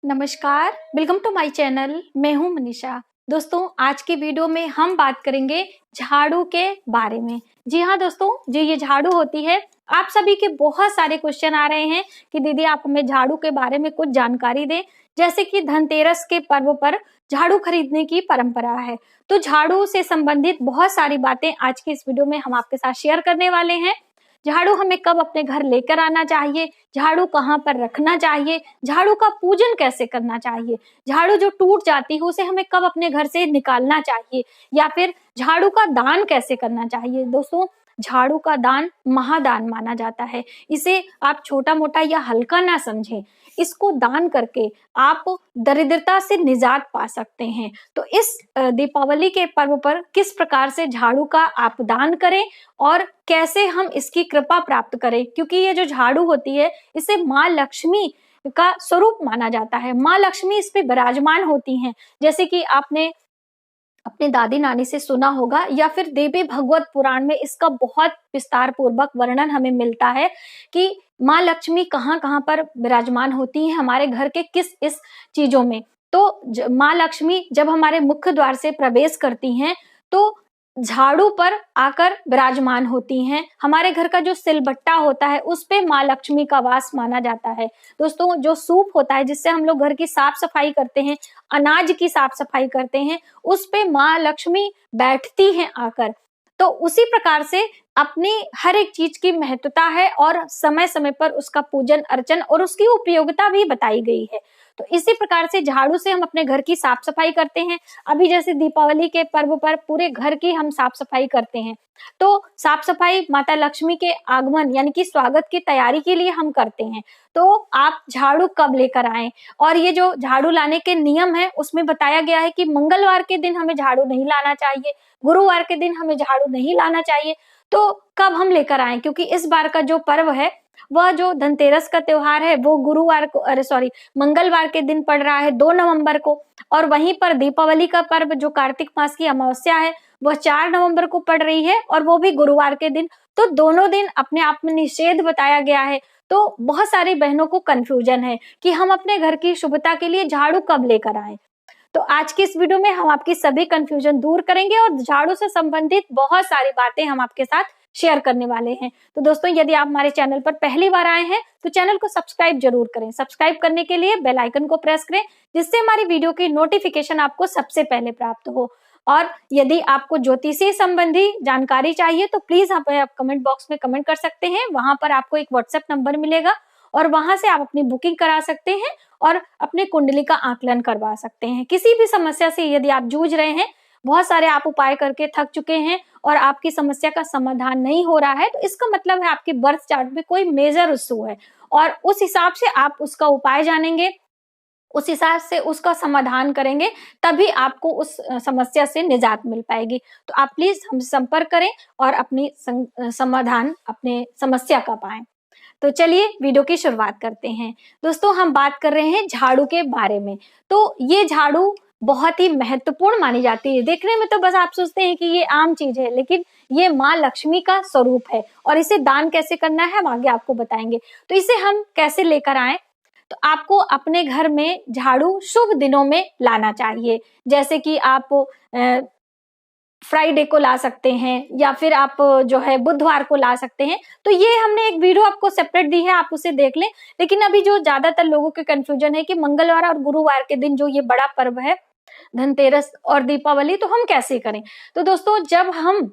नमस्कार, welcome to my channel. मैं हूं मनीषा। दोस्तों, आज की वीडियो में हम बात करेंगे झाड़ू के बारे में। जी हाँ दोस्तों, जो ये झाड़ू होती है, आप सभी के बहुत सारे क्वेश्चन आ रहे हैं कि दीदी आप हमें झाड़ू के बारे में कुछ जानकारी दें। जैसे कि धनतेरस के पर्व पर झाड़ू खरीदने की परंपरा है, तो झाड़ू से संबंधित बहुत सारी बातें आज की इस वीडियो में हम आपके साथ शेयर करने वाले हैं। झाड़ू हमें कब अपने घर लेकर आना चाहिए, झाड़ू कहाँ पर रखना चाहिए, झाड़ू का पूजन कैसे करना चाहिए, झाड़ू जो टूट जाती है उसे हमें कब अपने घर से निकालना चाहिए, या फिर झाड़ू का दान कैसे करना चाहिए। दोस्तों, झाड़ू का दान महादान माना जाता है। इसे आप छोटा मोटा या हल्का ना समझें। इसको दान करके आप दरिद्रता से निजात पा सकते हैं। तो इस दीपावली के पर्व पर किस प्रकार से झाड़ू का आप दान करें और कैसे हम इसकी कृपा प्राप्त करें, क्योंकि ये जो झाड़ू होती है इसे माँ लक्ष्मी का स्वरूप माना जाता है। माँ लक्ष्मी इस पे विराजमान होती हैं। जैसे कि आपने अपने दादी नानी से सुना होगा या फिर देवी भगवत पुराण में इसका बहुत विस्तार पूर्वक वर्णन हमें मिलता है कि माँ लक्ष्मी कहाँ कहाँ पर विराजमान होती हैं हमारे घर के किस इस चीजों में। तो माँ लक्ष्मी जब हमारे मुख्य द्वार से प्रवेश करती हैं तो झाड़ू पर आकर विराजमान होती हैं। हमारे घर का जो सिलबट्टा होता है उस पे माँ लक्ष्मी का वास माना जाता है। दोस्तों, जो सूप होता है जिससे हम लोग घर की साफ सफाई करते हैं, अनाज की साफ सफाई करते हैं, उस पे माँ लक्ष्मी बैठती हैं आकर। तो उसी प्रकार से अपनी हर एक चीज की महत्वता है और समय समय पर उसका पूजन अर्चन और उसकी उपयोगिता भी बताई गई है। तो इसी प्रकार से झाड़ू से हम अपने घर की साफ सफाई करते हैं। अभी जैसे दीपावली के पर्व पर पूरे घर की हम साफ सफाई करते हैं, तो साफ सफाई माता लक्ष्मी के आगमन यानी कि स्वागत की तैयारी के लिए हम करते हैं। तो आप झाड़ू कब लेकर आएं, और ये जो झाड़ू लाने के नियम है उसमें बताया गया है कि मंगलवार के दिन हमें झाड़ू नहीं लाना चाहिए, गुरुवार के दिन हमें झाड़ू नहीं लाना चाहिए। तो कब हम लेकर आए, क्योंकि इस बार का जो पर्व है वह जो धनतेरस का त्योहार है वो गुरुवार को मंगलवार के दिन पड़ रहा है 2 नवंबर को, और वहीं पर दीपावली का पर्व जो कार्तिक मास की अमावस्या है वह 4 नवंबर को पड़ रही है और वो भी गुरुवार के दिन। तो दोनों दिन अपने आप में निषेध बताया गया है। तो बहुत सारी बहनों को कंफ्यूजन है कि हम अपने घर की शुभता के लिए झाड़ू कब लेकर आए। तो आज की इस वीडियो में हम आपकी सभी कंफ्यूजन दूर करेंगे और झाड़ू से संबंधित बहुत सारी बातें हम आपके साथ शेयर करने वाले हैं। तो दोस्तों, यदि आप हमारे चैनल पर पहली बार आए हैं तो चैनल को सब्सक्राइब जरूर करें। सब्सक्राइब करने के लिए बेल आइकन को प्रेस करें, जिससे हमारी वीडियो की नोटिफिकेशन आपको सबसे पहले प्राप्त हो। और यदि आपको ज्योतिषी संबंधी जानकारी चाहिए तो प्लीज आप कमेंट बॉक्स में कमेंट कर सकते हैं। वहां पर आपको एक व्हाट्सएप नंबर मिलेगा और वहां से आप अपनी बुकिंग करा सकते हैं और अपने कुंडली का आकलन करवा सकते हैं। किसी भी समस्या से यदि आप जूझ रहे हैं, बहुत सारे आप उपाय करके थक चुके हैं और आपकी समस्या का समाधान नहीं हो रहा है, तो इसका मतलब है आपके बर्थ चार्ट में कोई मेजर इश्यू है और उस हिसाब से आप उसका उपाय जानेंगे, उस हिसाब से उसका समाधान करेंगे, तभी आपको उस समस्या से निजात मिल पाएगी। तो आप प्लीज हमसे संपर्क करें और अपनी समाधान अपने समस्या का पाएं। तो चलिए वीडियो की शुरुआत करते हैं। दोस्तों, हम बात कर रहे हैं झाड़ू के बारे में। तो ये झाड़ू बहुत ही महत्वपूर्ण मानी जाती है। देखने में तो बस आप सोचते हैं कि ये आम चीज है, लेकिन ये माँ लक्ष्मी का स्वरूप है और इसे दान कैसे करना है हम आगे आपको बताएंगे। तो इसे हम कैसे लेकर आए, तो आपको अपने घर में झाड़ू शुभ दिनों में लाना चाहिए। जैसे कि आप फ्राइडे को ला सकते हैं या फिर आप जो है बुधवार को ला सकते हैं। तो ये हमने एक वीडियो आपको सेपरेट दी है, आप उसे देख लें। लेकिन अभी जो ज्यादातर लोगों के कंफ्यूजन है कि मंगलवार और गुरुवार के दिन जो ये बड़ा पर्व है धनतेरस और दीपावली, तो हम कैसे करें। तो दोस्तों, जब हम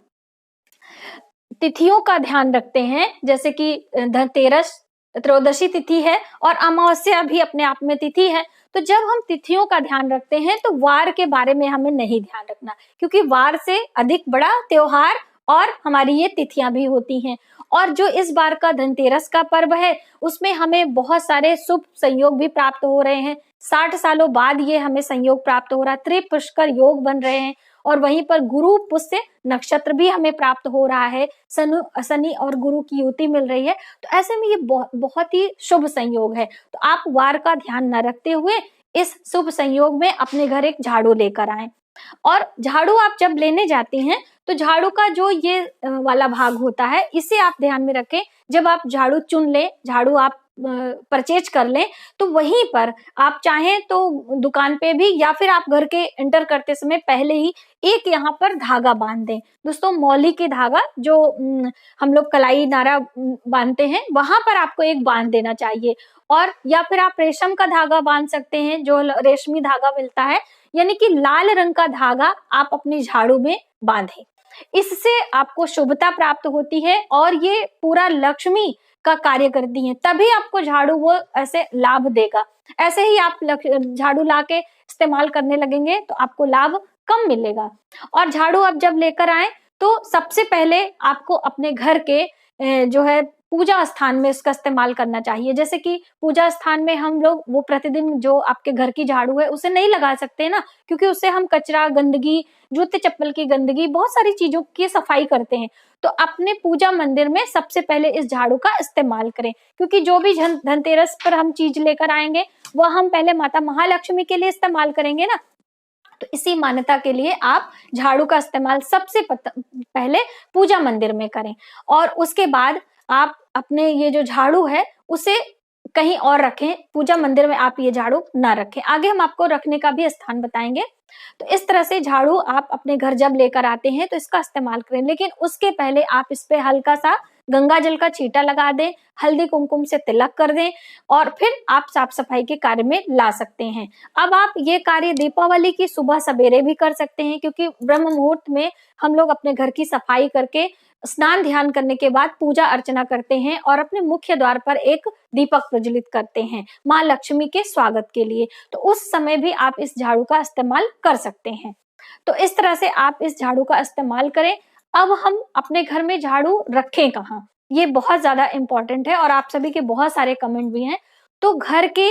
तिथियों का ध्यान रखते हैं, जैसे कि धनतेरस त्रयोदशी तिथि है और अमावस्या भी अपने आप में तिथि है, तो जब हम तिथियों का ध्यान रखते हैं तो वार के बारे में हमें नहीं ध्यान रखना, क्योंकि वार से अधिक बड़ा त्योहार और हमारी ये तिथियां भी होती हैं। और जो इस बार का धनतेरस का पर्व है उसमें हमें बहुत सारे शुभ संयोग भी प्राप्त हो रहे हैं। 60 सालों बाद ये हमें संयोग प्राप्त हो रहा है, त्रिपुष्कर योग बन रहे हैं और वहीं पर गुरु पुष्य नक्षत्र भी हमें प्राप्त हो रहा है। शनि और गुरु की युति मिल रही है। तो ऐसे में ये बहुत ही शुभ संयोग है। तो आप वार का ध्यान न रखते हुए इस शुभ संयोग में अपने घर एक झाड़ू लेकर आएं। और झाड़ू आप जब लेने जाते हैं तो झाड़ू का जो ये वाला भाग होता है इसे आप ध्यान में रखें। जब आप झाड़ू चुन ले, झाड़ू आप परचेज कर लें, तो वहीं पर आप चाहें तो दुकान पे भी या फिर आप घर के एंटर करते समय पहले ही एक यहाँ पर धागा बांध दें। दोस्तों मौली की धागा जो हम लोग कलाई नारा बांधते हैं, वहां पर आपको एक बांध देना चाहिए। और या फिर आप रेशम का धागा बांध सकते हैं, जो रेशमी धागा मिलता है, यानी कि लाल रंग का धागा आप अपनी झाड़ू में बांधें। इससे आपको शुभता प्राप्त होती है और ये पूरा लक्ष्मी का कार्य करती हैं, तभी आपको झाड़ू वो ऐसे लाभ देगा। ऐसे ही आप झाड़ू लाके इस्तेमाल करने लगेंगे तो आपको लाभ कम मिलेगा। और झाड़ू आप जब लेकर आए तो सबसे पहले आपको अपने घर के जो है पूजा स्थान में इसका इस्तेमाल करना चाहिए। जैसे कि पूजा स्थान में हम लोग वो प्रतिदिन जो आपके घर की झाड़ू है उसे नहीं लगा सकते ना, क्योंकि उससे हम कचरा, गंदगी, जूते चप्पल की गंदगी, बहुत सारी चीजों की सफाई करते हैं। तो अपने पूजा मंदिर में सबसे पहले इस झाड़ू का इस्तेमाल करें, क्योंकि जो भी धनतेरस पर हम चीज लेकर आएंगे वह हम पहले माता महालक्ष्मी के लिए इस्तेमाल करेंगे ना। तो इसी मान्यता के लिए आप झाड़ू का इस्तेमाल सबसे पहले पूजा मंदिर में करें। और उसके बाद आप अपने ये जो झाड़ू है उसे कहीं और रखें, पूजा मंदिर में आप ये झाड़ू ना रखें। आगे हम आपको रखने का भी स्थान बताएंगे। तो इस तरह से झाड़ू आप अपने घर जब लेकर आते हैं तो इसका इस्तेमाल करें, लेकिन उसके पहले आप इस पे हल्का सा गंगा जल का छींटा लगा दें, हल्दी कुमकुम से तिलक कर दें और फिर आप साफ सफाई के कार्य में ला सकते हैं। अब आप ये कार्य दीपावली की सुबह सवेरे भी कर सकते हैं, क्योंकि ब्रह्म मुहूर्त में हम लोग अपने घर की सफाई करके स्नान ध्यान करने के बाद पूजा अर्चना करते हैं और अपने मुख्य द्वार पर एक दीपक प्रज्वलित करते हैं माँ लक्ष्मी के स्वागत के लिए। तो उस समय भी आप इस झाड़ू का इस्तेमाल कर सकते हैं। तो इस तरह से आप इस झाड़ू का इस्तेमाल करें। अब हम अपने घर में झाड़ू रखें कहाँ, ये बहुत ज्यादा इंपॉर्टेंट है और आप सभी के बहुत सारे कमेंट भी हैं। तो घर के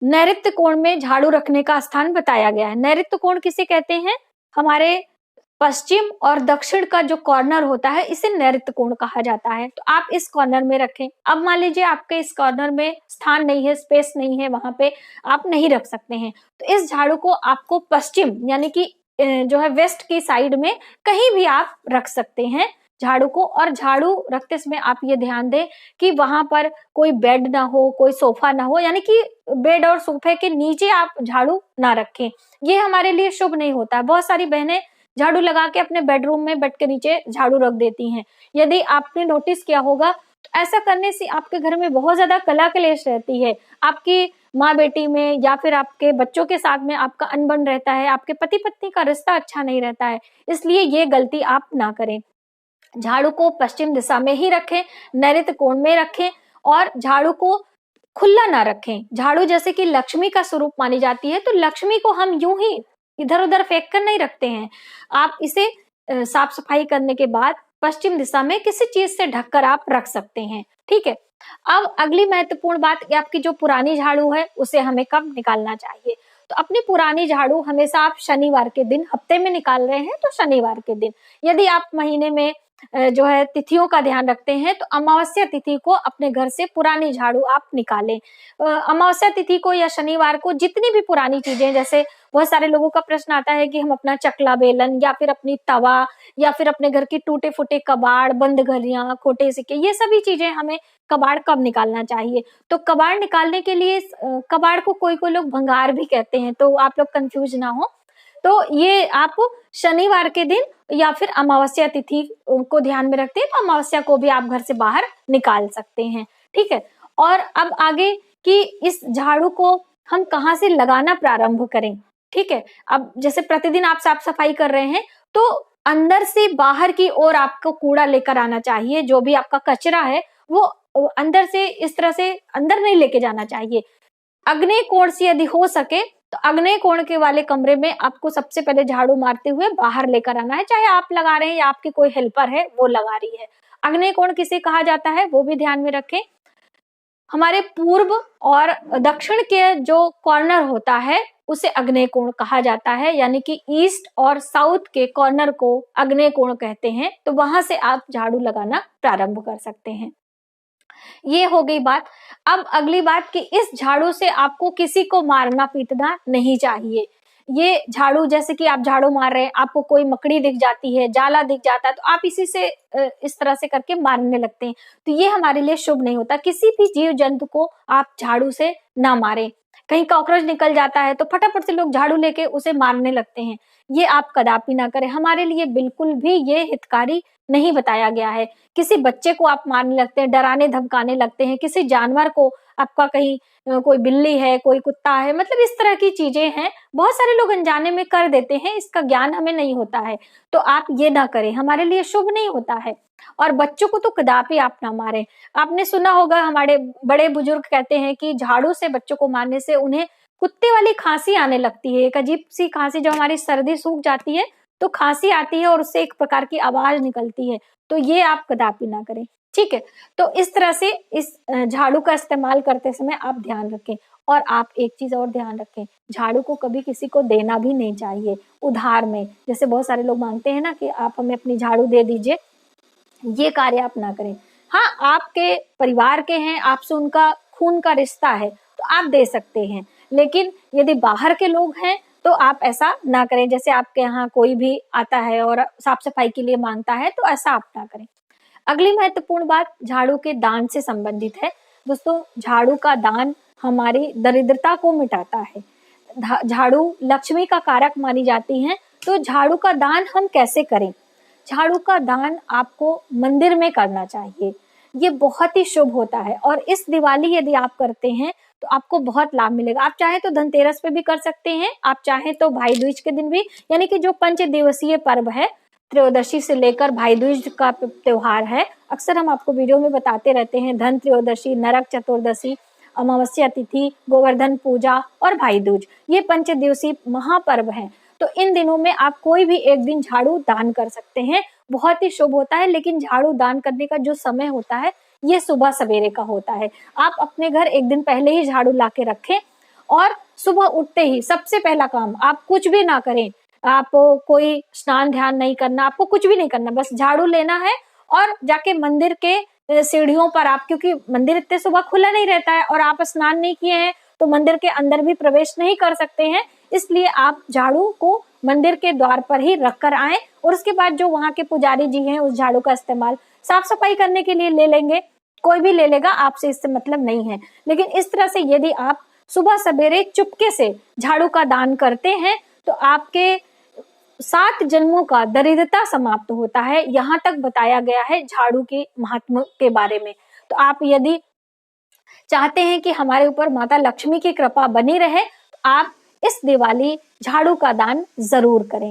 नैऋत्य कोण में झाड़ू रखने का स्थान बताया गया है। नैऋत्य कोण किसे कहते हैं? हमारे पश्चिम और दक्षिण का जो कॉर्नर होता है इसे नैऋत्य कोण कहा जाता है। तो आप इस कॉर्नर में रखें। अब मान लीजिए आपके इस कॉर्नर में स्थान नहीं है, स्पेस नहीं है, वहां पे आप नहीं रख सकते हैं, तो इस झाड़ू को आपको पश्चिम यानी कि जो है वेस्ट की साइड में कहीं भी आप रख सकते हैं झाड़ू को। और झाड़ू रखते समय आप ये ध्यान दें कि वहां पर कोई बेड ना हो, कोई सोफा ना हो, यानी कि बेड और सोफे के नीचे आप झाड़ू ना रखें, ये हमारे लिए शुभ नहीं होता है। बहुत सारी बहनें झाड़ू लगा के अपने बेडरूम में बेड के नीचे झाड़ू रख देती हैं। यदि आपने नोटिस किया होगा तो ऐसा करने से आपके घर में बहुत ज्यादा कला कलेश रहती है, आपकी माँ बेटी में या फिर आपके बच्चों के साथ में आपका अनबन रहता है, आपके पति पत्नी का रिश्ता अच्छा नहीं रहता है। इसलिए ये गलती आप ना करें। झाड़ू को पश्चिम दिशा में ही रखें, नैऋत्य कोण में रखें और झाड़ू को खुला ना रखें। झाड़ू जैसे कि लक्ष्मी का स्वरूप मानी जाती है, तो लक्ष्मी को हम यूं ही इधर उधर फेंक कर नहीं रखते हैं। आप इसे साफ सफाई करने के बाद पश्चिम दिशा में किसी चीज से ढककर आप रख सकते हैं। ठीक है। अब अगली महत्वपूर्ण बात, आपकी जो पुरानी झाड़ू है उसे हमें कब निकालना चाहिए? तो अपनी पुरानी झाड़ू हमेशा आप शनिवार के दिन, हफ्ते में निकाल रहे हैं तो शनिवार के दिन। यदि आप महीने में जो है तिथियों का ध्यान रखते हैं तो अमावस्या तिथि को अपने घर से पुरानी झाड़ू आप निकालें। अमावस्या तिथि को या शनिवार को जितनी भी पुरानी चीजें, जैसे बहुत सारे लोगों का प्रश्न आता है कि हम अपना चकला बेलन या फिर अपनी तवा या फिर अपने घर की टूटे फूटे कबाड़, बंद घड़ियां, खोटे सिक्के, ये सभी चीजें हमें कबाड़ कब निकालना चाहिए? तो कबाड़ निकालने के लिए, कबाड़ को कोई कोई लोग भंगार भी कहते हैं, तो आप लोग कंफ्यूज ना हो। तो ये आप शनिवार के दिन या फिर अमावस्या तिथि को ध्यान में रखते हैं, तो अमावस्या को भी आप घर से बाहर निकाल सकते हैं। ठीक है। और अब आगे कि इस झाड़ू को हम कहाँ से लगाना प्रारंभ करें? ठीक है। अब जैसे प्रतिदिन आप साफ सफाई कर रहे हैं तो अंदर से बाहर की ओर आपको कूड़ा लेकर आना चाहिए। जो भी आपका कचरा है वो अंदर से इस तरह से अंदर नहीं लेके जाना चाहिए। अग्नेय कोण से यदि हो सके तो अग्नेय कोण के वाले कमरे में आपको सबसे पहले झाड़ू मारते हुए बाहर लेकर आना है, चाहे आप लगा रहे हैं या आपकी कोई हेल्पर है वो लगा रही है। अग्नेय कोण किसे कहा जाता है वो भी ध्यान में रखें। हमारे पूर्व और दक्षिण के जो कॉर्नर होता है उसे अग्नेय कोण कहा जाता है, यानी कि ईस्ट और साउथ के कॉर्नर को अग्नेय कोण कहते हैं। तो वहां से आप झाड़ू लगाना प्रारंभ कर सकते हैं। ये हो गई बात। अब अगली बात कि इस झाड़ू से आपको किसी को मारना पीटना नहीं चाहिए। ये झाड़ू, जैसे कि आप झाड़ू मार रहे हैं, आपको कोई मकड़ी दिख जाती है, जाला दिख जाता है, तो आप इसी से इस तरह से करके मारने लगते हैं, तो ये हमारे लिए शुभ नहीं होता। किसी भी जीव जंतु को आप झाड़ू से ना मारें। कहीं कॉकरोच निकल जाता है तो फटाफट से लोग झाड़ू लेके उसे मारने लगते हैं, ये आप कदापि ना करें। हमारे लिए बिल्कुल भी ये हितकारी नहीं बताया गया है। किसी बच्चे को आप मारने लगते हैं, डराने धमकाने लगते हैं, किसी जानवर को, आपका कहीं कोई बिल्ली है, कोई कुत्ता है, मतलब इस तरह की चीजें हैं, बहुत सारे लोग अनजाने में कर देते हैं, इसका ज्ञान हमें नहीं होता है, तो आप ये ना करें, हमारे लिए शुभ नहीं होता है। और बच्चों को तो कदापि आप ना मारें। आपने सुना होगा, हमारे बड़े बुजुर्ग कहते हैं कि झाड़ू से बच्चों को मारने से उन्हें कुत्ते वाली खांसी आने लगती है, एक अजीब सी खांसी, जब हमारी सर्दी सूख जाती है तो खांसी आती है और उससे एक प्रकार की आवाज निकलती है, तो ये आप कदापि ना करें, ठीक है। तो इस तरह से इस झाड़ू का इस्तेमाल करते समय आप ध्यान रखें। और आप एक चीज और ध्यान रखें, झाड़ू को कभी किसी को देना भी नहीं चाहिए उधार में। जैसे बहुत सारे लोग मांगते हैं ना कि आप हमें अपनी झाड़ू दे दीजिए, ये कार्य आप ना करें। हाँ, आपके परिवार के हैं, आपसे उनका खून का रिश्ता है तो आप दे सकते हैं, लेकिन यदि बाहर के लोग हैं तो आप ऐसा ना करें। जैसे आपके यहाँ कोई भी आता है और साफ सफाई के लिए मांगता है तो ऐसा आप ना करें। अगली महत्वपूर्ण बात झाड़ू के दान से संबंधित है। दोस्तों, झाड़ू का दान हमारी दरिद्रता को मिटाता है। झाड़ू लक्ष्मी का कारक मानी जाती है, तो झाड़ू का दान हम कैसे करें? झाड़ू का दान आपको मंदिर में करना चाहिए, ये बहुत ही शुभ होता है। और इस दिवाली यदि आप करते हैं तो आपको बहुत लाभ मिलेगा। आप चाहे तो धनतेरस पे भी कर सकते हैं, आप चाहे तो भाई दूज के दिन भी, यानी कि जो पंच दिवसीय पर्व है, त्रयोदशी से लेकर भाई दूज का त्योहार है। अक्सर हम आपको वीडियो में बताते रहते हैं, धन त्रयोदशी, नरक चतुर्दशी, अमावस्या तिथि, गोवर्धन पूजा और भाई दूज, ये पंच दिवसीय महापर्व हैं। तो इन दिनों में आप कोई भी एक दिन झाड़ू दान कर सकते हैं, बहुत ही शुभ होता है। लेकिन झाड़ू दान करने का जो समय होता है ये सुबह सवेरे का होता है। आप अपने घर एक दिन पहले ही झाड़ू ला के रखें और सुबह उठते ही सबसे पहला काम, आप कुछ भी ना करें, आपको कोई स्नान ध्यान नहीं करना, आपको कुछ भी नहीं करना, बस झाड़ू लेना है और जाके मंदिर के सीढ़ियों पर आप, क्योंकि मंदिर इतने सुबह खुला नहीं रहता है और आप स्नान नहीं किए हैं तो मंदिर के अंदर भी प्रवेश नहीं कर सकते हैं, इसलिए आप झाड़ू को मंदिर के द्वार पर ही रख कर आए और उसके बाद जो वहां के पुजारी जी हैं उस झाड़ू का इस्तेमाल साफ सफाई करने के लिए ले लेंगे, कोई भी ले लेगा, आपसे इससे मतलब नहीं है। लेकिन इस तरह से यदि आप सुबह सवेरे चुपके से झाड़ू का दान करते हैं तो आपके 7 जन्मों का दरिद्रता समाप्त होता है, यहाँ तक बताया गया है झाड़ू के महात्मा के बारे में। तो आप यदि चाहते हैं कि हमारे ऊपर माता लक्ष्मी की कृपा बनी रहे, तो आप इस दिवाली झाड़ू का दान जरूर करें।